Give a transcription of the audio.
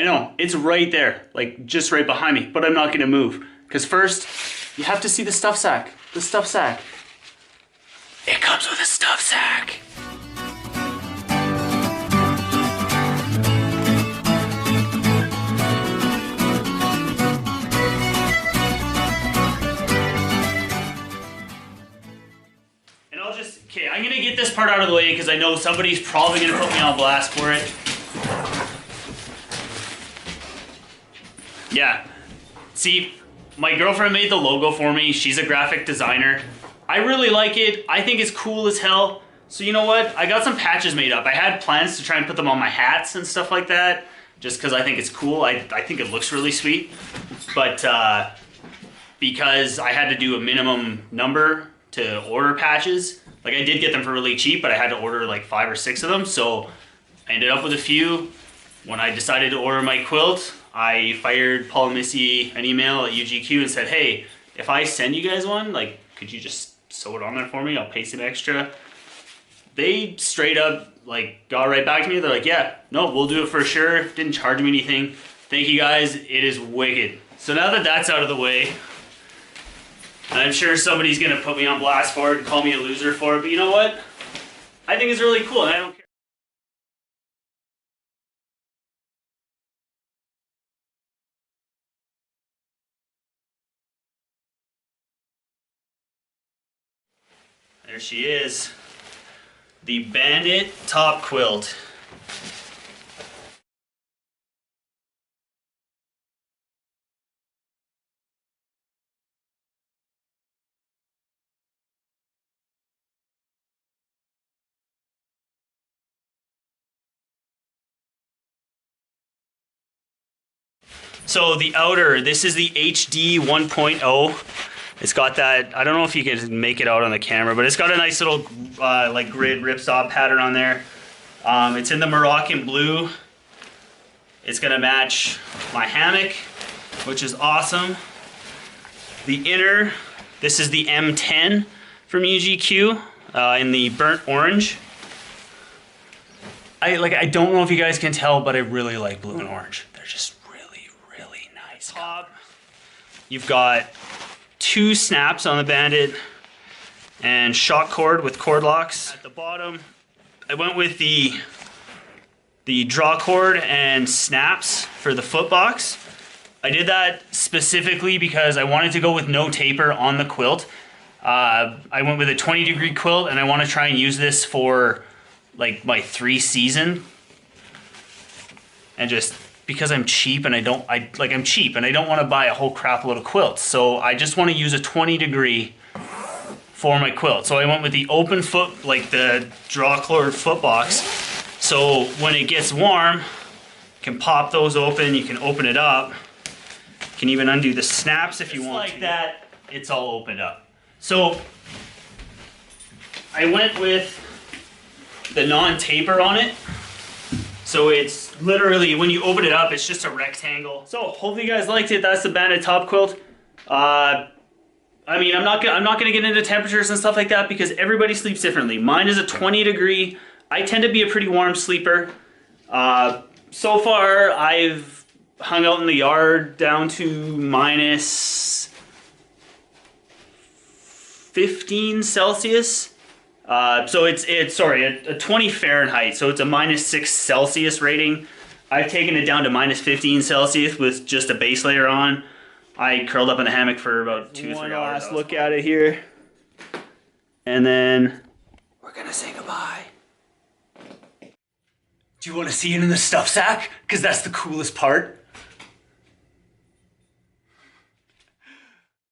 I know, it's right there, like just right behind me, but I'm not gonna move. Because first, you have to see the stuff sack. The stuff sack. It comes with a stuff sack. And I'll just, okay, I'm gonna get this part out of the way because I know somebody's probably gonna put me on blast for it. Yeah, see, my girlfriend made the logo for me. She's a graphic designer. I really like it. I think it's cool as hell. So you know what? I got some patches made up. I had plans to try and put them on my hats and stuff like that, just because I think it's cool. I think it looks really sweet. But because I had to do a minimum number to order patches, like I did get them for really cheap, but I had to order like 5 or 6 of them. So I ended up with a few. When I decided to order my quilt, I fired Paul and Missy an email at UGQ and said, hey, if I send you guys one, like, could you just sew it on there for me? I'll pay some extra. They straight up, like, got right back to me. They're like, yeah, no, we'll do it for sure. Didn't charge me anything. Thank you guys. It is wicked. So now that that's out of the way, I'm sure somebody's going to put me on blast for it and call me a loser for it. But you know what? I think it's really cool, and I don't care. There she is, the Bandit Top Quilt. So the outer, this is the HD 1.0. It's got that, I don't know if you can make it out on the camera, but it's got a nice little like grid ripsaw pattern on there. It's in the Moroccan blue. It's gonna match my hammock, which is awesome. The inner, this is the M10 from UGQ in the burnt orange. I don't know if you guys can tell, but I really like blue and orange. They're just really, really nice. Top, you've got 2 snaps on the Bandit and shock cord with cord locks. At the bottom, I went with the draw cord and snaps for the foot box. I did that specifically because I wanted to go with no taper on the quilt. I went with a 20-degree quilt, and I want to try and use this for like my 3 season. And just because I'm cheap and I'm cheap and I don't want to buy a whole crap load of quilts. So I just want to use a 20-degree for my quilt. So I went with the open foot, like the draw cord foot box. So when it gets warm, you can pop those open, you can open it up. You can even undo the snaps if you want to. Like that, it's all opened up. So I went with the non-taper on it. So it's literally, when you open it up, it's just a rectangle. So hopefully you guys liked it. That's the Bandit Top Quilt. I mean, I'm not gonna get into temperatures and stuff like that because everybody sleeps differently. Mine is a 20-degree. I tend to be a pretty warm sleeper. So far, I've hung out in the yard down to minus 15 Celsius. So it's a 20 Fahrenheit, so it's a -6 Celsius rating. I've taken it down to -15 Celsius with just a base layer on. I curled up in the hammock for about 2 to 3 hours. One last look at it here. And then we're gonna say goodbye. Do you want to see it in the stuff sack? Because that's the coolest part.